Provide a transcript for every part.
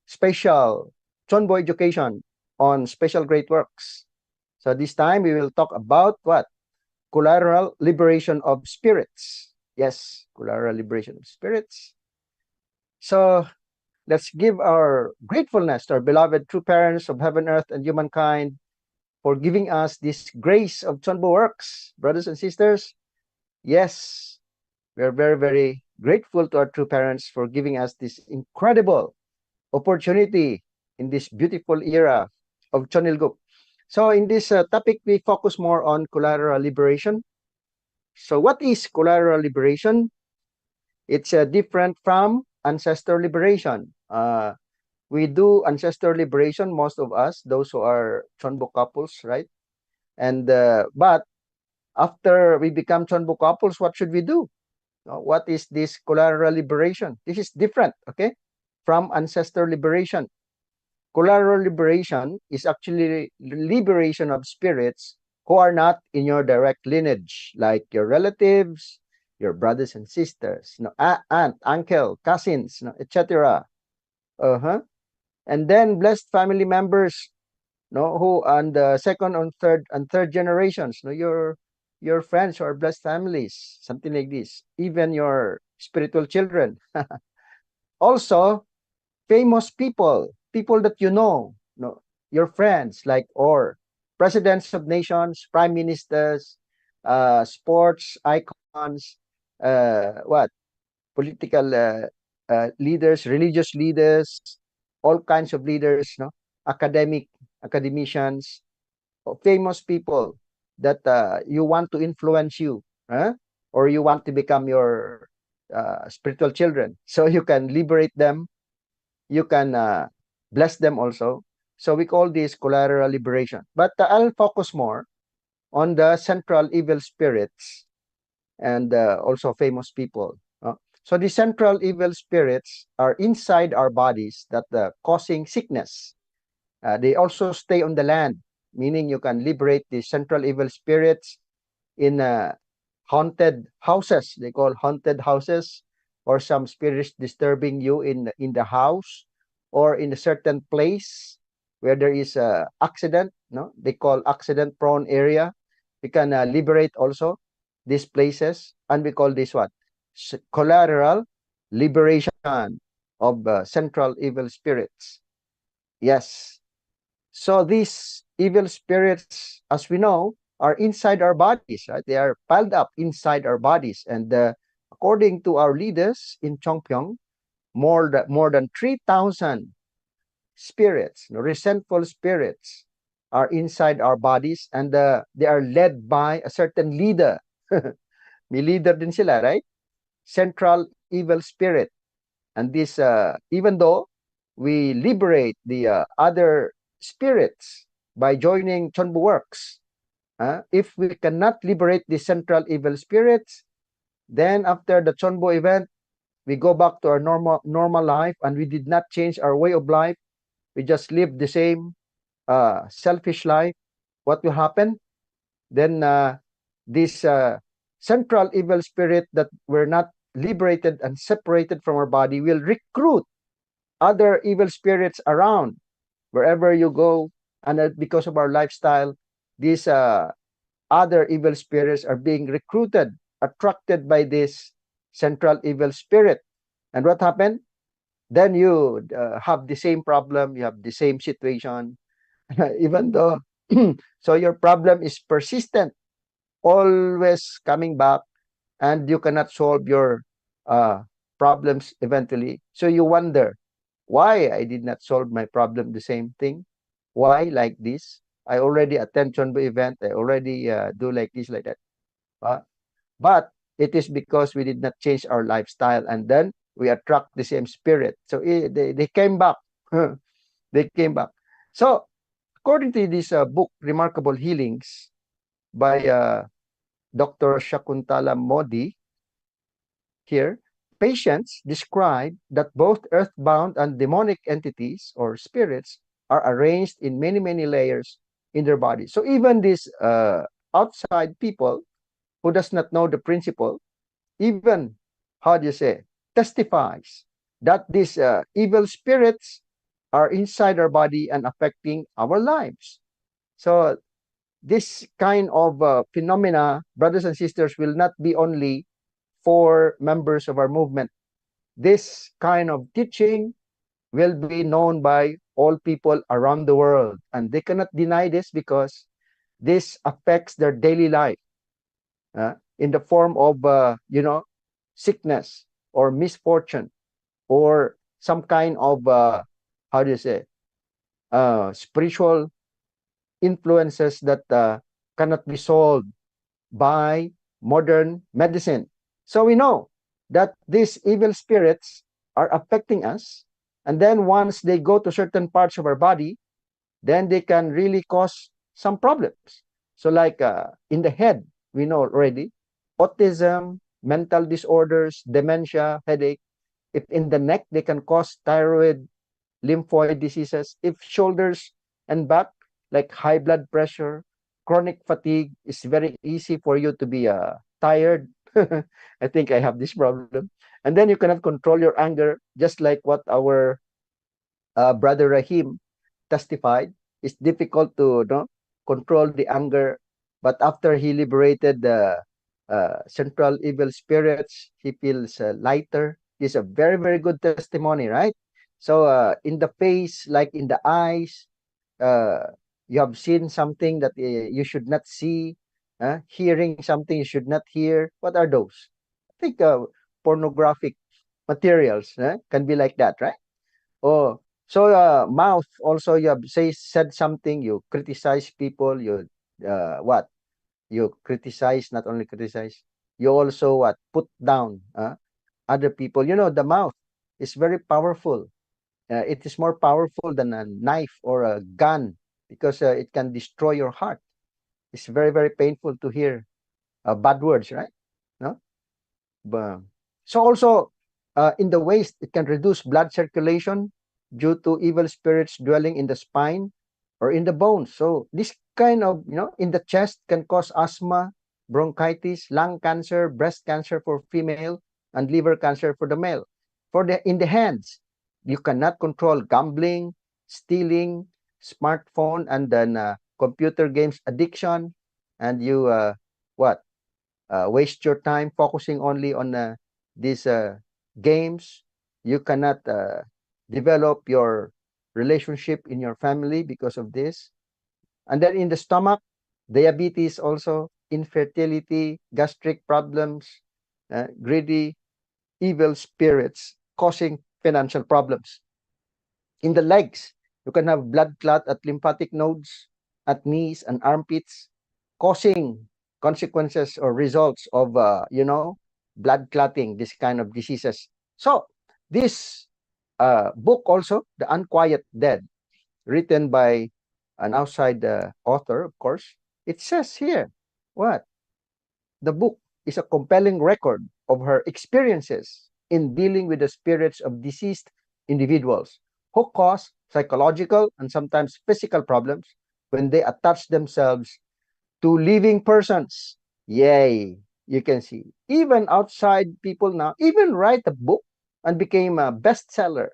special CheonBo education on special great works. So this time we will talk about what? Collateral liberation of spirits. Yes, collateral liberation of spirits. So let's give our gratefulness to our beloved true parents of heaven, earth, and humankind for giving us this grace of CheonBo works. Brothers and sisters, yes, we are very, very grateful to our true parents for giving us this incredible opportunity in this beautiful era of Chonilguk. So in this topic, we focus more on collateral liberation. So what is collateral liberation? It's different from ancestor liberation. We do ancestor liberation, most of us, those who are CheonBo couples, right? And but after we become CheonBo couples, what should we do? What is this collateral liberation? This is different, okay, from ancestor liberation. Collateral liberation is actually liberation of spirits who are not in your direct lineage, like your relatives, your brothers and sisters, aunt, uncle, cousins, etc. Uh-huh. And then blessed family members, who on the second and third generations, your friends or blessed families, something like this. Even your spiritual children. Also, famous people, people that your friends, like or presidents of nations, prime ministers, sports icons, what political leaders, religious leaders, all kinds of leaders, academicians, famous people that you want to influence you, huh? Or you want to become your spiritual children, so you can liberate them, you can bless them also. So we call this collateral liberation. But I'll focus more on the central evil spirits and also famous people. So the central evil spirits are inside our bodies that causing sickness. They also stay on the land, meaning you can liberate the central evil spirits in haunted houses. They call haunted houses, or some spirits disturbing you in the house, or in a certain place where there is a accident. No, they call accident prone area. We can liberate also these places, and we call this what? Collateral liberation of central evil spirits. Yes. So these evil spirits, as we know, are inside our bodies, right? They are piled up inside our bodies. And according to our leaders in Chongpyong, more than 3,000 spirits, resentful spirits, are inside our bodies, and they are led by a certain leader. May leader din sila, right? Central evil spirit. And this, even though we liberate the other spirits by joining CheonBo works, if we cannot liberate the central evil spirits, then after the CheonBo event, we go back to our normal life, and we did not change our way of life. We just live the same selfish life. What will happen? Then this central evil spirit that were not liberated and separated from our body will recruit other evil spirits around wherever you go. And because of our lifestyle, these other evil spirits are being recruited, attracted by this central evil spirit. And what happened? Then you have the same problem, you have the same situation, even though so your problem is persistent, always coming back, and you cannot solve your problems eventually. So you wonder, why I did not solve my problem the same thing? Why like this? I already attend CheonBo event. I already do like this, like that. But it is because we did not change our lifestyle, and then we attract the same spirit. So they came back. They came back. So according to this book, Remarkable Healings, by Dr. Shakuntala Modi, here, patients describe that both earthbound and demonic entities or spirits are arranged in many, many layers in their body. So even these outside people who does not know the principle, even, how do you say, testifies that these evil spirits are inside our body and affecting our lives. So this kind of phenomena, brothers and sisters, will not be only for members of our movement. This kind of teaching will be known by all people around the world, and they cannot deny this because this affects their daily life in the form of sickness or misfortune or some kind of how do you say spiritual influences that cannot be solved by modern medicine. So we know that these evil spirits are affecting us, and then once they go to certain parts of our body, then they can really cause some problems. So like in the head, we know already, autism, mental disorders, dementia, headache. If in the neck, they can cause thyroid, lymphoid diseases. If shoulders and back, like high blood pressure, chronic fatigue, is very easy for you to be tired. I think I have this problem. And then you cannot control your anger, just like what our brother Rahim testified. It's difficult to control the anger, but after he liberated the central evil spirits, he feels lighter. It's a very, very good testimony, right? So in the face, like in the eyes, uh, you have seen something that you should not see, hearing something you should not hear. What are those? I think pornographic materials can be like that, right? Oh, so mouth also, you have said something, you criticize people, you what? You criticize, not only criticize, you also what? Put down other people. You know, the mouth is very powerful. It is more powerful than a knife or a gun because it can destroy your heart. It's very, very painful to hear bad words, right? No? But, so also in the waist, it can reduce blood circulation due to evil spirits dwelling in the spine or in the bones. So this kind of, in the chest can cause asthma, bronchitis, lung cancer, breast cancer for female, and liver cancer for the male. For the in the hands, you cannot control gambling, stealing, smartphone, and then computer games addiction, and you what waste your time focusing only on these games. You cannot develop your relationship in your family because of this. And then in the stomach, diabetes also, infertility, gastric problems, greedy, evil spirits causing financial problems. In the legs, you can have blood clot at lymphatic nodes, at knees and armpits, causing consequences or results of, blood clotting, this kind of diseases. So, this book also, The Unquiet Dead, written by an outside author, of course, it says here, what? The book is a compelling record of her experiences in dealing with the spirits of deceased individuals who cause psychological and sometimes physical problems when they attach themselves to living persons. Yay, you can see. Even outside people now, even write a book and became a bestseller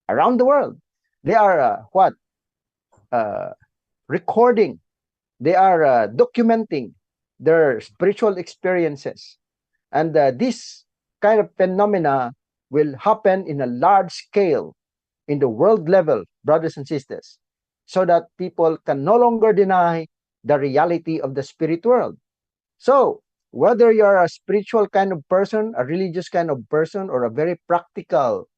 around the world. They are what? Uh, Recording. They are documenting their spiritual experiences. And this kind of phenomena will happen in a large scale in the world level, brothers and sisters, so that people can no longer deny the reality of the spirit world. So, whether you're a spiritual kind of person, a religious kind of person, or a very practical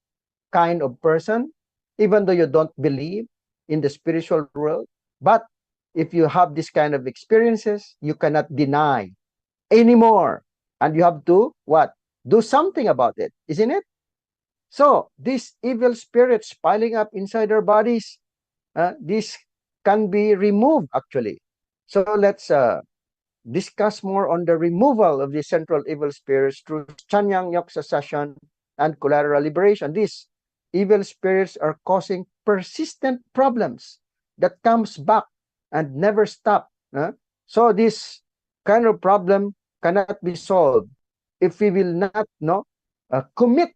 kind of person, even though you don't believe in the spiritual world, but if you have this kind of experiences, you cannot deny anymore. And you have to, what? Do something about it, isn't it? So, these evil spirits piling up inside our bodies, this can be removed actually. So, let's discuss more on the removal of the central evil spirits through Chanyang Yoksa session and collateral liberation. These evil spirits are causing persistent problems that comes back and never stop. So this kind of problem cannot be solved if we will not commit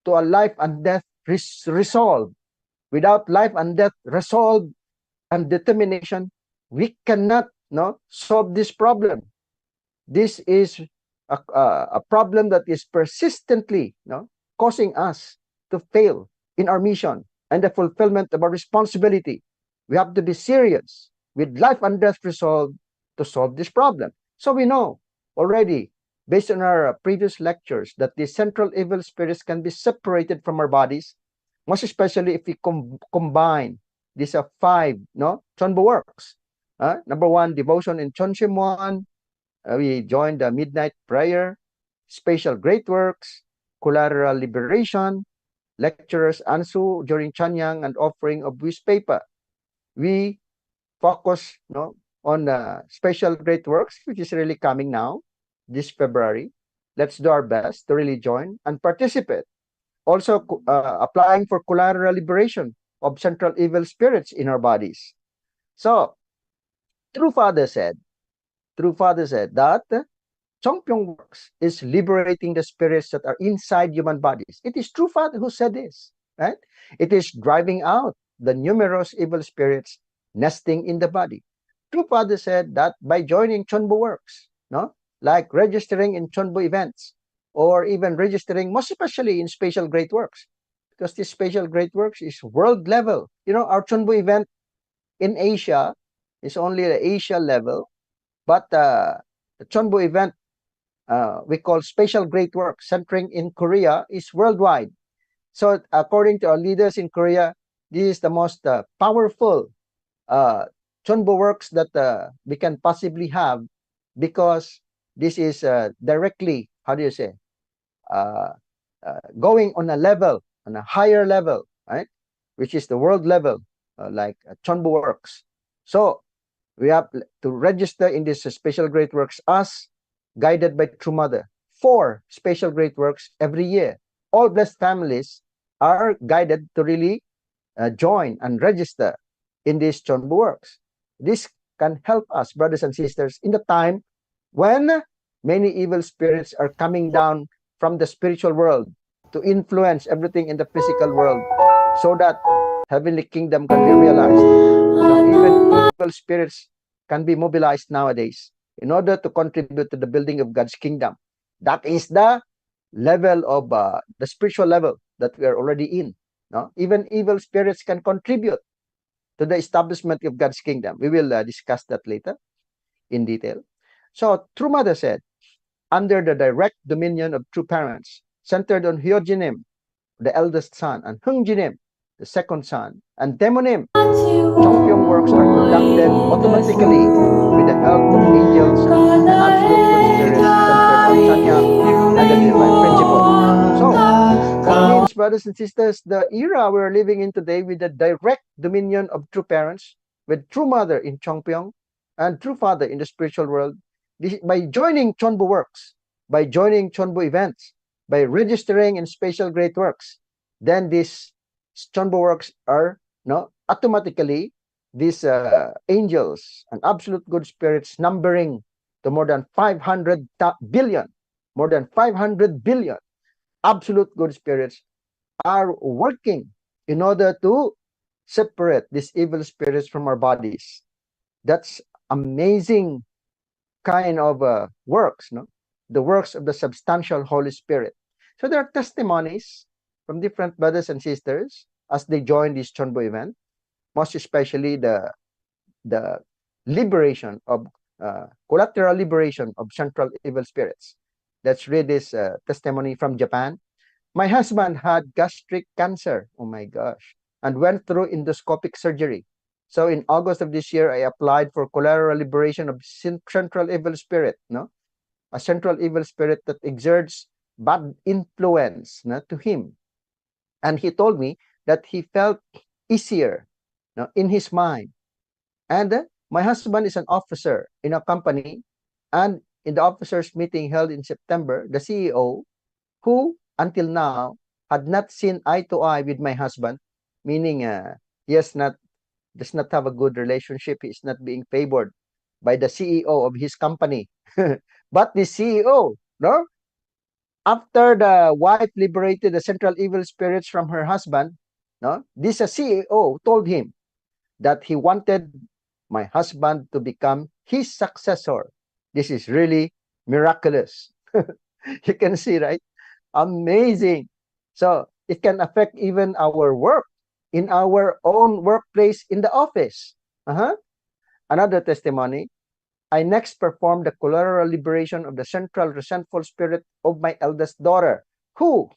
to a life and death resolve Without life and death resolve and determination, we cannot solve this problem. This is a problem that is persistently causing us to fail in our mission and the fulfillment of our responsibility. We have to be serious with life and death resolve to solve this problem. So we know already, based on our previous lectures, that the central evil spirits can be separated from our bodies, most especially if we combine these five CheonBo works. Number one, devotion in Cheonshimwan. We joined the midnight prayer, special great works, collateral liberation, lecturers ansu during Chanyang, and offering of paper. We focus on special great works, which is really coming now, this February. Let's do our best to really join and participate. Also, applying for collateral liberation of central evil spirits in our bodies. So, True Father said that CheonBo works is liberating the spirits that are inside human bodies. It is True Father who said this, right? It is driving out the numerous evil spirits nesting in the body. True Father said that by joining CheonBo works, like registering in CheonBo events, or even registering, most especially in special great works, because this special great works is world level. Our CheonBo event in Asia is only the Asia level, but the CheonBo event we call special great work centering in Korea is worldwide. So according to our leaders in Korea, this is the most powerful CheonBo works that we can possibly have, because this is directly, how do you say, going on a higher level, right? Which is the world level, like CheonBo works. So we have to register in this special great works as guided by True Mother. 4 special great works every year. All blessed families are guided to really join and register in these CheonBo works. This can help us, brothers and sisters, in the time when many evil spirits are coming down from the spiritual world to influence everything in the physical world, so that heavenly kingdom can be realized. So even evil spirits can be mobilized nowadays in order to contribute to the building of God's kingdom. That is the level of the spiritual level that we are already in. Even evil spirits can contribute to the establishment of God's kingdom. We will discuss that later in detail. So True Mother said, under the direct dominion of true parents, centered on Hyojinim, the eldest son, and Hungjinim, the second son, and Demonim, CheonBo works are conducted automatically with the help of angels and absolute good spirits centered on Chanyang and the divine principle. So that means, brothers and sisters, the era we're living in today, with the direct dominion of true parents, with True Mother in Cheongbyo and True Father in the spiritual world, by joining CheonBo works, by joining CheonBo events, by registering in special great works, then these CheonBo works are automatically these angels and absolute good spirits, numbering to more than 500 billion, more than 500 billion absolute good spirits, are working in order to separate these evil spirits from our bodies. That's amazing kind of works, the works of the substantial Holy Spirit. So there are testimonies from different brothers and sisters as they join this CheonBo event, most especially the liberation of collateral liberation of central evil spirits. Let's read this testimony from Japan. My husband had gastric cancer, oh my gosh, and went through endoscopic surgery. So in August of this year, I applied for collateral liberation of central evil spirit, a central evil spirit that exerts bad influence to him. And he told me that he felt easier in his mind. And my husband is an officer in a company, and in the officers meeting held in September, the CEO, who until now had not seen eye to eye with my husband, meaning he does not have a good relationship, he is not being favored by the CEO of his company. But the CEO, after the wife liberated the central evil spirits from her husband, No, this CEO told him that he wanted my husband to become his successor. This is really miraculous. You can see, right? Amazing. So it can affect even our work in our own workplace in the office. Uh-huh. Another testimony. I next performed the collateral liberation of the central resentful spirit of my eldest daughter, who,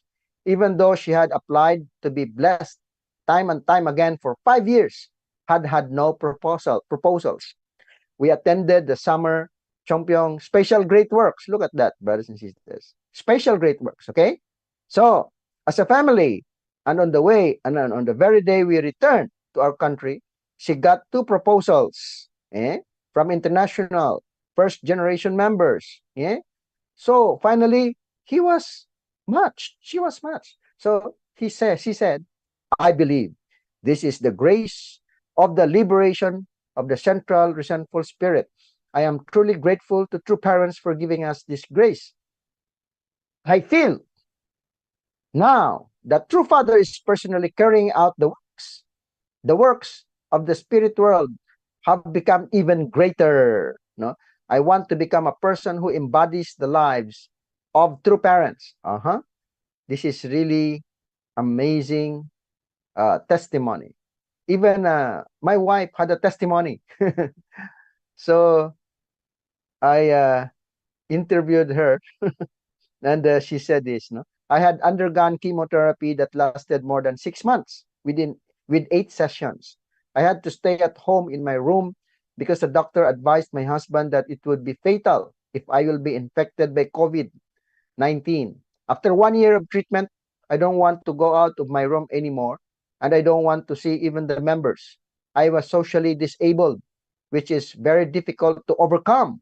even though she had applied to be blessed time and time again for 5 years, had no proposals. We attended the summer Chompiong Special Great Works. Look at that, brothers and sisters. Special Great Works, okay? So, as a family, and on the way, and on the very day we returned to our country, she got two proposals from international first generation members. So finally, he was matched. She was matched. So she said, I believe this is the grace of the liberation of the central resentful spirit. I am truly grateful to true parents for giving us this grace. I feel now that true father is personally carrying out the works of the spirit world have become even greater. No, I want to become a person who embodies the lives of true parents. This is really amazing testimony. Even my wife had a testimony. So I interviewed her, and she said this. No, I had undergone chemotherapy that lasted more than 6 months with 8 sessions. I had to stay at home in my room because the doctor advised my husband that it would be fatal if I will be infected by COVID-19. After 1 year of treatment, I don't want to go out of my room anymore, and I don't want to see even the members. I was socially disabled, which is very difficult to overcome.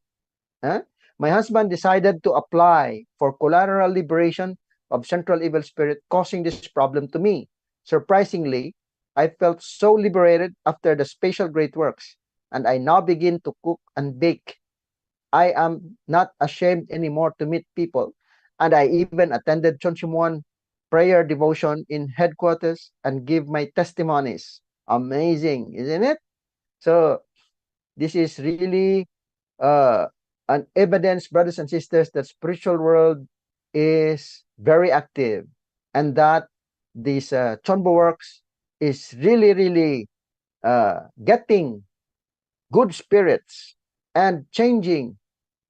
Huh? My husband decided to apply for collateral liberation of central evil spirit causing this problem to me. Surprisingly, I felt so liberated after the special great works, and I now begin to cook and bake. I am not ashamed anymore to meet people, and I even attended Chonchumuan prayer devotion in headquarters and give my testimonies. Amazing, isn't it? So this is really uh, an evidence, brothers and sisters, that spiritual world is very active, and that this CheonBo works is really, really getting good spirits and changing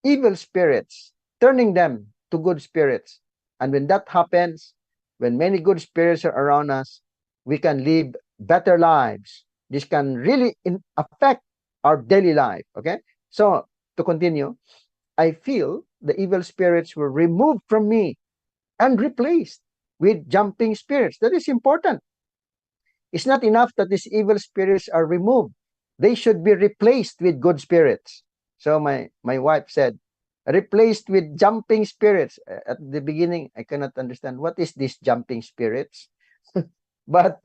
evil spirits, turning them to good spirits. And when that happens, when many good spirits are around us, we can live better lives. This can really affect our daily life. Okay? So, to continue, I feel the evil spirits were removed from me and replaced with jumping spirits. That is important. It's not enough that these evil spirits are removed. They should be replaced with good spirits. So my wife said, replaced with jumping spirits. At the beginning, I cannot understand what is this jumping spirits. But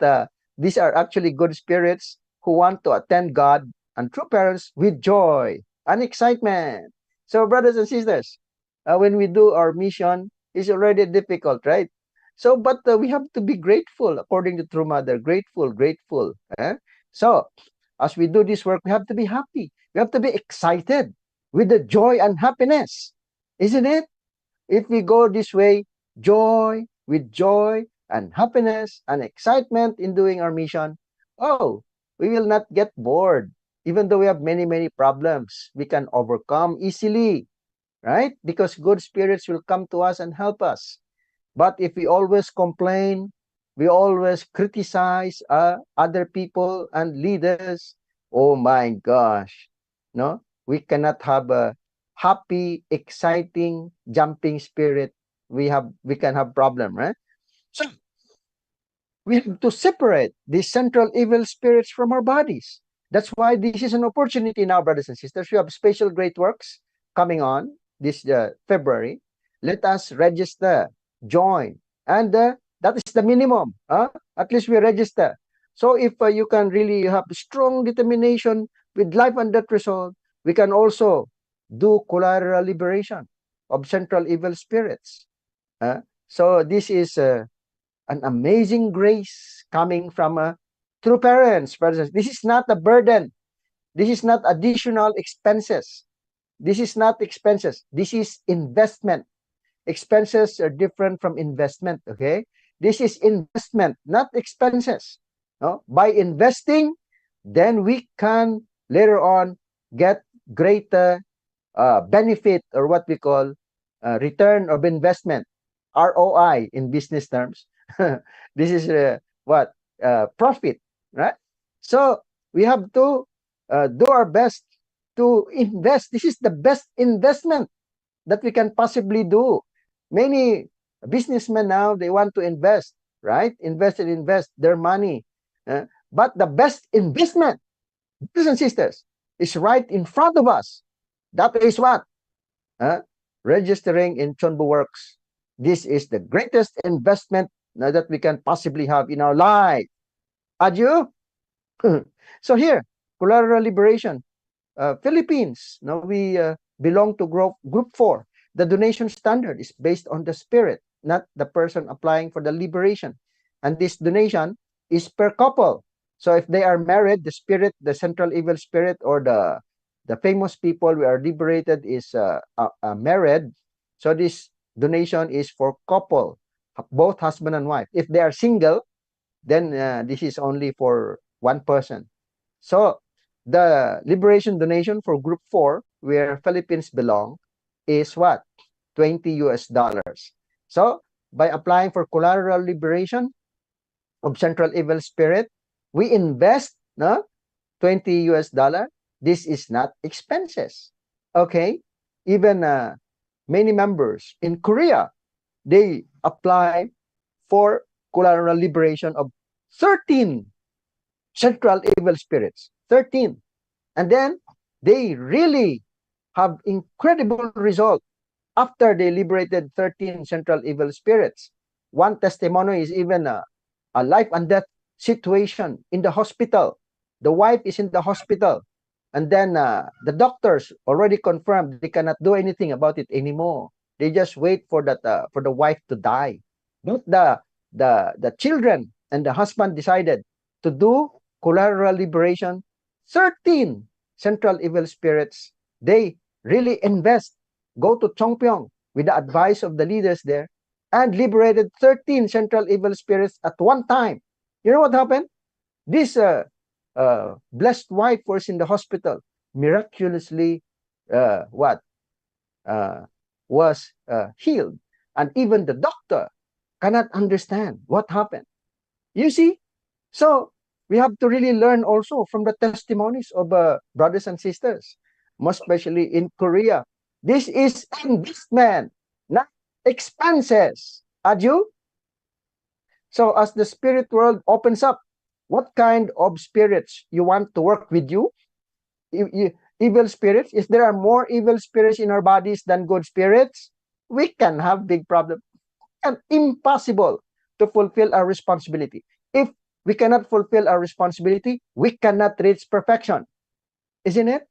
these are actually good spirits who want to attend God and true parents with joy and excitement. So, brothers and sisters, when we do our mission, it's already difficult, right? So, but we have to be grateful, according to True Mother. Grateful, grateful. So, as we do this work, we have to be happy. We have to be excited with the joy and happiness, isn't it? If we go this way, with joy and happiness and excitement in doing our mission, oh, we will not get bored. Even though we have many, many problems, we can overcome easily, right? Because good spirits will come to us and help us. But if we always complain, we always criticize other people and leaders, oh my gosh, no, we cannot have a happy, exciting, jumping spirit. We can have problem, right? So we have to separate these central evil spirits from our bodies. That's why this is an opportunity now, brothers and sisters. We have special great works coming on this February. Let us register, join, and that is the minimum. At least we register. So if you can really have strong determination with life and death result, we can also do collateral liberation of central evil spirits. So this is an amazing grace coming from true parents. This is not a burden. This is not additional expenses. This is not expenses. This is investment. Expenses are different from investment. Okay, this is investment, not expenses. No? By investing, then we can later on get greater benefit, or what we call return of investment, ROI in business terms. This is what profit, right? So we have to do our best to invest. This is the best investment that we can possibly do. Many businessmen now, they want to invest, right? Invest and invest their money. But the best investment, brothers and sisters, is right in front of us. That is what? Registering in CheonBo Works. This is the greatest investment that we can possibly have in our life. Adieu. So here, collateral liberation. Philippines, now we belong to group 4. The donation standard is based on the spirit, not the person applying for the liberation. And this donation is per couple. So if they are married, the spirit, the central evil spirit, or the famous people we are liberated is married. So this donation is for couple, both husband and wife. If they are single, then this is only for one person. So the liberation donation for group 4, where Philippines belong, is what? $20. So by applying for collateral liberation of central evil spirit, we invest $20. This is not expenses. Okay? Even many members in Korea, they apply for collateral liberation of 13 central evil spirits. 13. And then they really have incredible result after they liberated 13 central evil spirits. One testimony is even a life and death situation in the hospital. The wife is in the hospital. And then the doctors already confirmed they cannot do anything about it anymore. They just wait for that for the wife to die. But the children and the husband decided to do collateral liberation. 13 central evil spirits, they really invest, go to Chongpyeong with the advice of the leaders there, and liberated 13 central evil spirits at one time. You know what happened? This blessed wife was in the hospital, miraculously was healed. And even the doctor cannot understand what happened. You see? So we have to really learn also from the testimonies of brothers and sisters, most especially in Korea. This is investment, not expenses. Adieu. So as the spirit world opens up, what kind of spirits you want to work with you? Evil spirits? If there are more evil spirits in our bodies than good spirits, we can have big problems. And impossible to fulfill our responsibility. If we cannot fulfill our responsibility, we cannot reach perfection. Isn't it?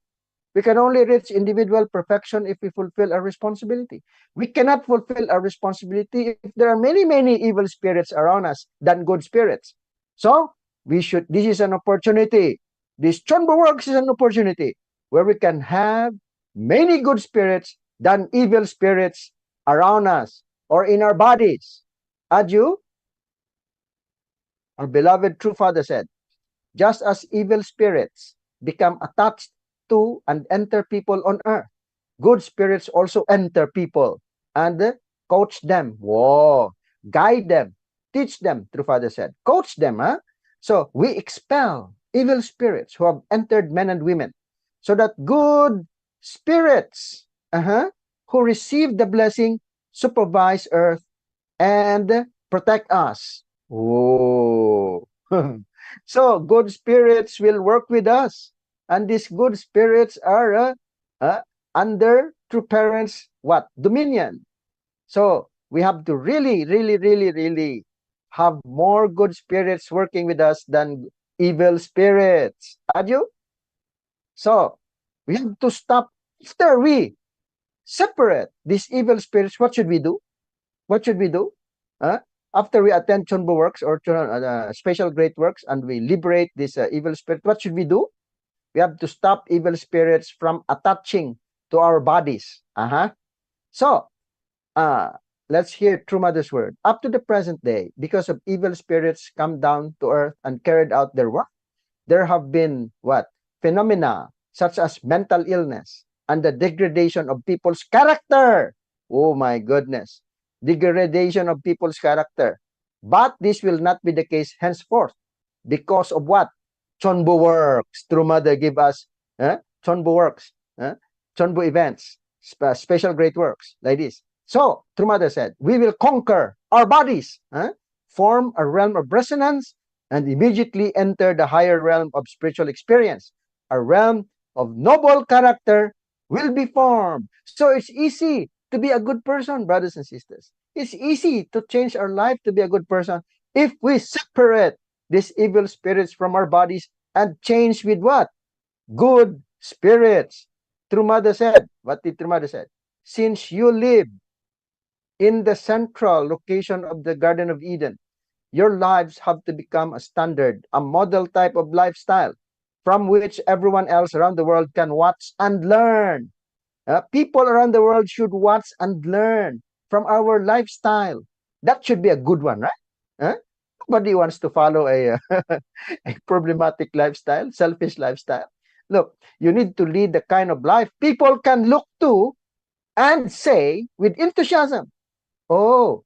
We can only reach individual perfection if we fulfill our responsibility. We cannot fulfill our responsibility if there are many, many evil spirits around us than good spirits. So this is an opportunity. This CheonBo Works is an opportunity where we can have many good spirits than evil spirits around us or in our bodies. Adieu. Our beloved true Father said, just as evil spirits become attached to and enter people on earth, good spirits also enter people and coach them. Whoa, guide them, teach them, true Father said. Coach them, huh? So we expel evil spirits who have entered men and women, so that good spirits who receive the blessing supervise earth and protect us. Oh. So good spirits will work with us, and these good spirits are under true parents dominion. So we have to really, really, really, really have more good spirits working with us than evil spirits. Adieu. So we have to stop. After we separate these evil spirits, what should we do? What should we do? after we attend CheonBo works or special great works and we liberate this evil spirit, what should we do? We have to stop evil spirits from attaching to our bodies. So, uh, let's hear True Mother's word. Up to the present day, because of evil spirits come down to earth and carried out their work, there have been what? Phenomena such as mental illness and the degradation of people's character. Oh my goodness. Degradation of people's character. But this will not be the case henceforth. Because of what? CheonBo works. True Mother give us CheonBo works. CheonBo events. Special great works like this. So, True Mother said, we will conquer our bodies, form a realm of resonance, and immediately enter the higher realm of spiritual experience. A realm of noble character will be formed. So it's easy to be a good person, brothers and sisters. It's easy to change our life to be a good person if we separate these evil spirits from our bodies and change with what? Good spirits. True Mother said, what did True Mother said? Since you live in the central location of the Garden of Eden, your lives have to become a standard, a model type of lifestyle from which everyone else around the world can watch and learn. People around the world should watch and learn from our lifestyle. That should be a good one, right? Nobody wants to follow a problematic lifestyle, selfish lifestyle. Look, you need to lead the kind of life people can look to and say with enthusiasm, oh,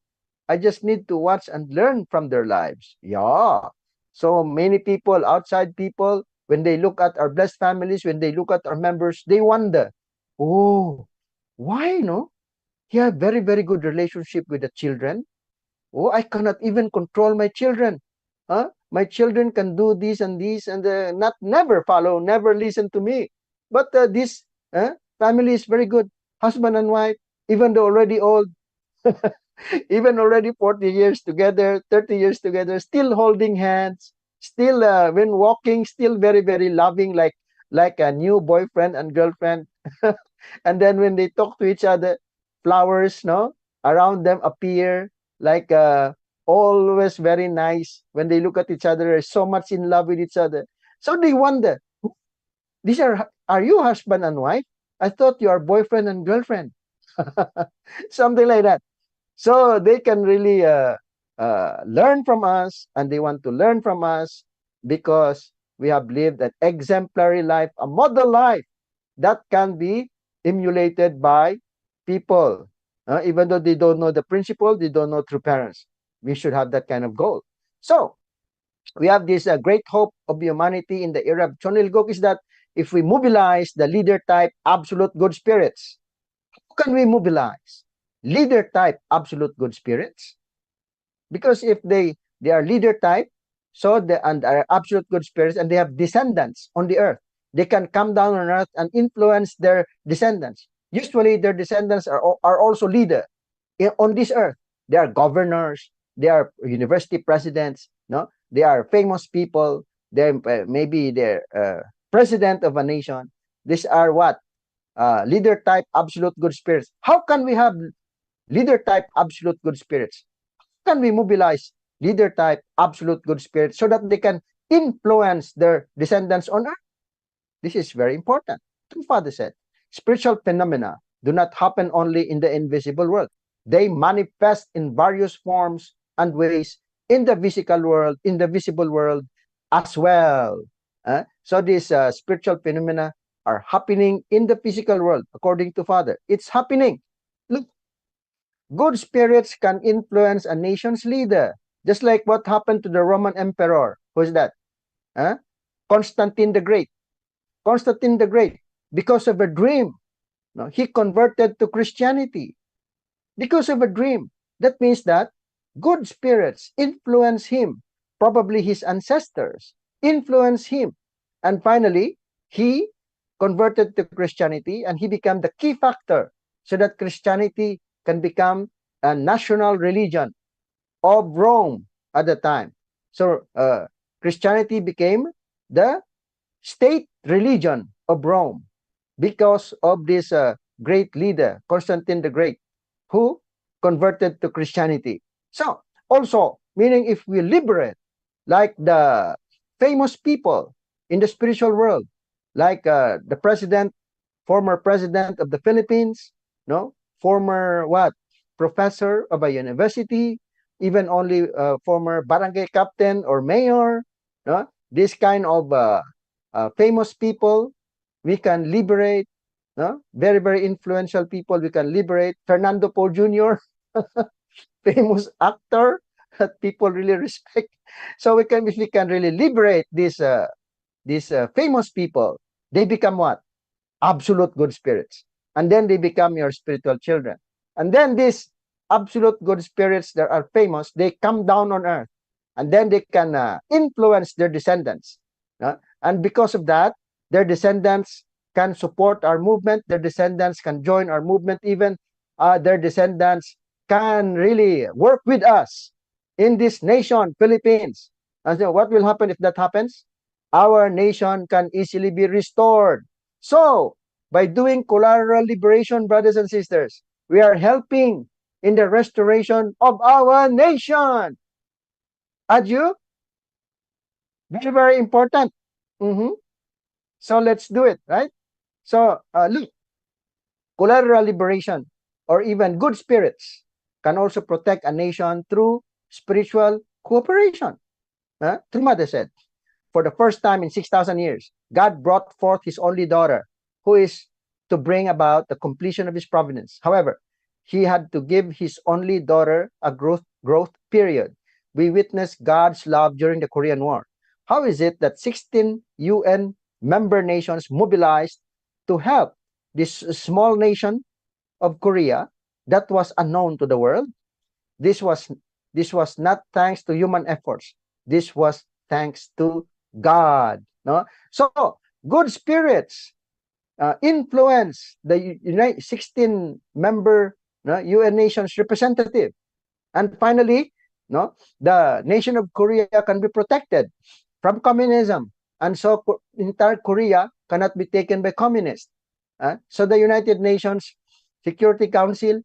I just need to watch and learn from their lives. Yeah. So many people, outside people, when they look at our blessed families, when they look at our members, they wonder, oh, why no? He have very, very good relationship with the children. Oh, I cannot even control my children. My children can do this and this and not never follow, never listen to me. But this family is very good. Husband and wife, even though already old, even already 40 years together, 30 years together, still holding hands, still when walking, still very, very loving, like a new boyfriend and girlfriend. And then when they talk to each other, flowers, no, around them appear like always very nice. When they look at each other, they're so much in love with each other. So they wonder, these are you husband and wife? I thought you are boyfriend and girlfriend. Something like that. So they can really learn from us, and they want to learn from us because we have lived an exemplary life, a model life that can be emulated by people. Even though they don't know the principle, they don't know true parents. We should have that kind of goal. So we have this great hope of humanity in the era of Chonilgok is that if we mobilize the leader type absolute good spirits, how can we mobilize leader type absolute good spirits? Because if they are leader type, so and are absolute good spirits, and they have descendants on the earth, they can come down on earth and influence their descendants. Usually, their descendants are also leader on this earth. They are governors, they are university presidents, no, they are famous people. They maybe they're president of a nation. These are what leader type absolute good spirits. How can we have leader type absolute good spirits? How can we mobilize leader type absolute good spirits so that they can influence their descendants on earth? This is very important. True Father said, spiritual phenomena do not happen only in the invisible world. They manifest in various forms and ways in the visible world as well. So these spiritual phenomena are happening in the physical world, according to Father. It's happening. Look, good spirits can influence a nation's leader, just like what happened to the Roman emperor. Who's that? Huh? Constantine the Great. Constantine the Great, because of a dream, no, he converted to Christianity because of a dream. That means that good spirits influence him, probably his ancestors influence him. And finally, he converted to Christianity and he became the key factor so that Christianity can become a national religion of Rome at the time. So Christianity became the state religion of Rome because of this great leader, Constantine the Great, who converted to Christianity. So Also, meaning if we liberate, like the famous people in the spiritual world, like the president, former president of the Philippines, no, former what, professor of a university, even only former barangay captain or mayor, no, this kind of famous people, we can liberate, no, very very influential people, we can liberate. Fernando Po Jr., famous actor that people really respect. So we can, if we can really liberate these famous people, they become what? Absolute good spirits. And then they become your spiritual children. And then these absolute good spirits that are famous, they come down on earth. And then they can influence their descendants. And because of that, their descendants can support our movement. Their descendants can join our movement. Even their descendants can really work with us in this nation, Philippines. And so what will happen if that happens? Our nation can easily be restored. So, by doing collateral liberation, brothers and sisters, we are helping in the restoration of our nation. Adieu? Very, very important. Mm-hmm. So, let's do it, right? So, look, collateral liberation or even good spirits can also protect a nation through spiritual cooperation. Trumade said, for the first time in 6,000 years, God brought forth his only daughter, who is to bring about the completion of his providence. However, he had to give his only daughter a growth period. We witnessed God's love during the Korean War. How is it that 16 UN member nations mobilized to help this small nation of Korea that was unknown to the world? This was this was not thanks to human efforts. This was thanks to God. No? So, good spirits influence the 16 member, no, UN nations representative. And finally, no, the nation of Korea can be protected from communism. And so entire Korea cannot be taken by communists. So the United Nations Security Council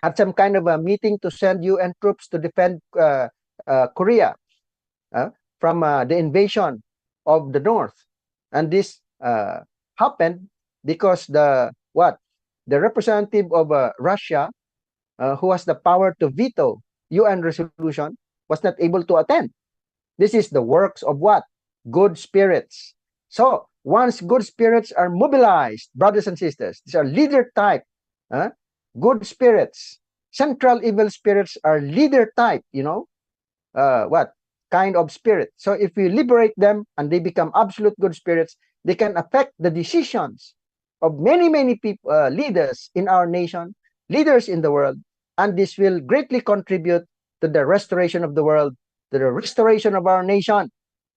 had some kind of a meeting to send UN troops to defend Korea from the invasion of the North. And this happened because the representative of Russia, who has the power to veto UN resolution, was not able to attend. This is the works of what? Good spirits. So once good spirits are mobilized, brothers and sisters, these are leader type, good spirits. Central evil spirits are leader type, what kind of spirit. So if we liberate them and they become absolute good spirits, they can affect the decisions of many people, leaders in our nation, leaders in the world, and this will greatly contribute to the restoration of the world, to the restoration of our nation.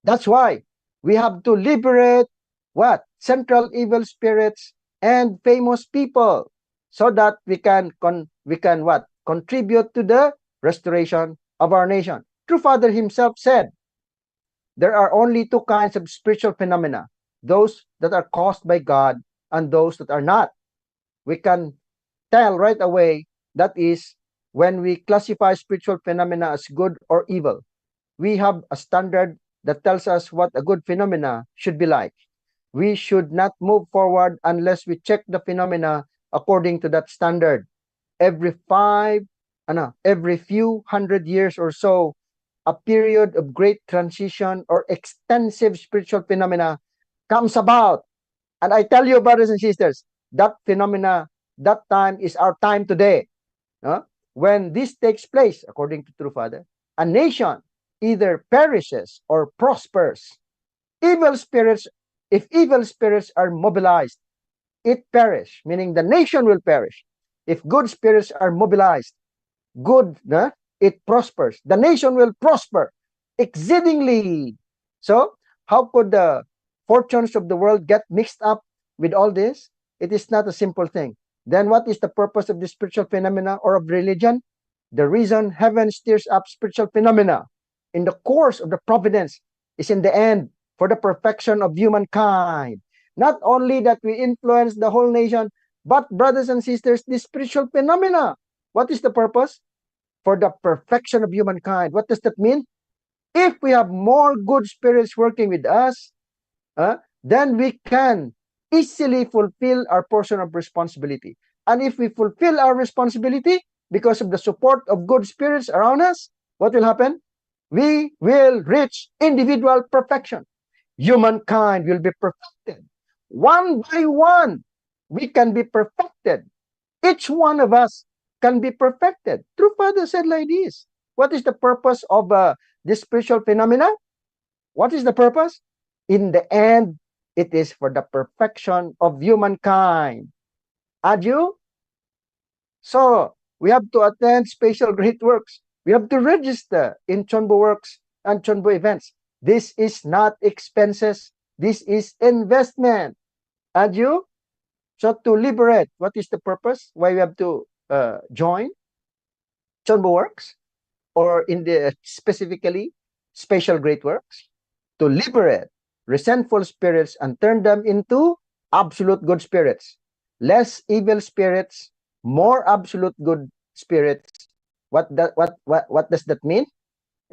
That's why we have to liberate what? Central evil spirits and famous people, so that we can what? Contribute to the restoration of our nation. True Father himself said, there are only two kinds of spiritual phenomena, those that are caused by God and those that are not. We can tell right away that is when we classify spiritual phenomena as good or evil. We have a standard that tells us what a good phenomena should be like. We should not move forward unless we check the phenomena according to that standard. Every few hundred years or so, a period of great transition or extensive spiritual phenomena comes about. And I tell you, brothers and sisters, that phenomena, that time is our time today. When this takes place, according to True Father, a nation either perishes or prospers. Evil spirits, if evil spirits are mobilized, it perish, meaning the nation will perish. If good spirits are mobilized, it prospers. The nation will prosper exceedingly. So, how could the fortunes of the world get mixed up with all this? It is not a simple thing. Then what is the purpose of the spiritual phenomena or of religion? The reason heaven stirs up spiritual phenomena in the course of the providence is in the end for the perfection of humankind. Not only that we influence the whole nation, but brothers and sisters, this spiritual phenomena. What is the purpose? for the perfection of humankind. What does that mean? If we have more good spirits working with us, then we can easily fulfill our portion of responsibility. And if we fulfill our responsibility because of the support of good spirits around us, what will happen? We will reach individual perfection. Humankind will be perfected. One by one, we can be perfected. Each one of us can be perfected. True Father said like this. What is the purpose of this spiritual phenomena? What is the purpose? In the end, it is for the perfection of humankind. And you? So, we have to attend special great works. We have to register in CheonBo works and CheonBo events. This is not expenses. This is investment. And you? So, to liberate, what is the purpose? Why we have to join CheonBo works? Or in the specifically special great works? To liberate resentful spirits and turn them into absolute good spirits. Less evil spirits, more absolute good spirits. What does that mean?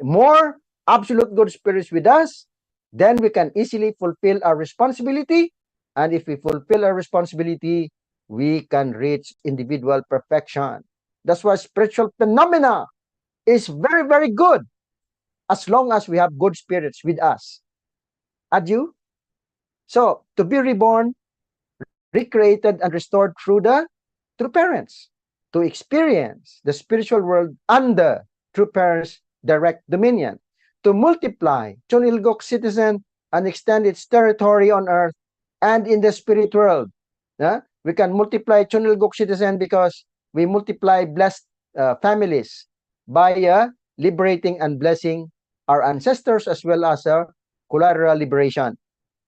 More absolute good spirits with us, then we can easily fulfill our responsibility. And if we fulfill our responsibility, we can reach individual perfection. That's why spiritual phenomena is very, very good as long as we have good spirits with us. Adieu. So, to be reborn, recreated, and restored through parents, to experience the spiritual world under true parents' direct dominion, to multiply Chonilgok citizen and extend its territory on earth and in the spirit world. We can multiply Chonilgok citizen because we multiply blessed families by liberating and blessing our ancestors as well as our collateral liberation.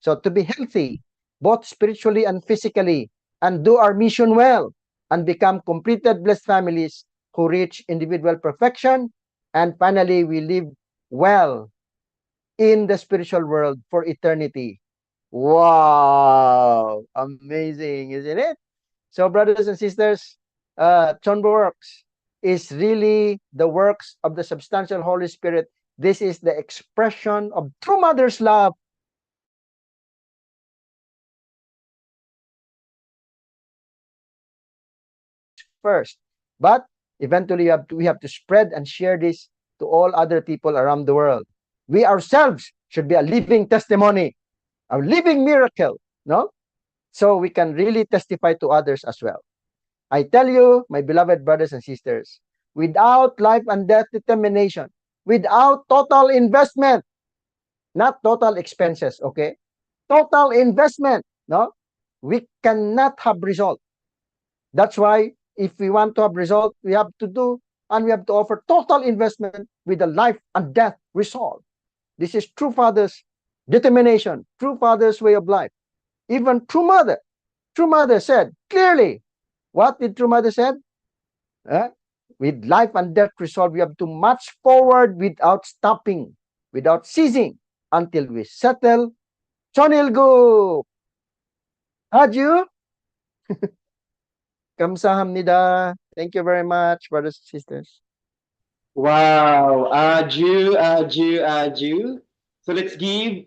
So to be healthy, both spiritually and physically, and do our mission well, and become completed blessed families who reach individual perfection, and finally we live well in the spiritual world for eternity. Wow! Amazing, isn't it? So, brothers and sisters, CheonBo works is really the works of the substantial Holy Spirit. This is the expression of true mother's love. First, but eventually we have to spread and share this to all other people around the world. We ourselves should be a living testimony, a living miracle, no? So we can really testify to others as well. I tell you, my beloved brothers and sisters, without life and death determination, without total investment, not total expenses, okay? Total investment, no? We cannot have result. That's why if we want to have result, we have to do and we have to offer total investment with a life and death result. This is true Father's determination, true Father's way of life. Even True Mother said clearly, what did True Mother said? With life and death resolve, we have to march forward without stopping, without ceasing, until we settle Chonilgu. Adieu. 감사합니다. Thank you very much, brothers and sisters. Wow, Aju. So let's give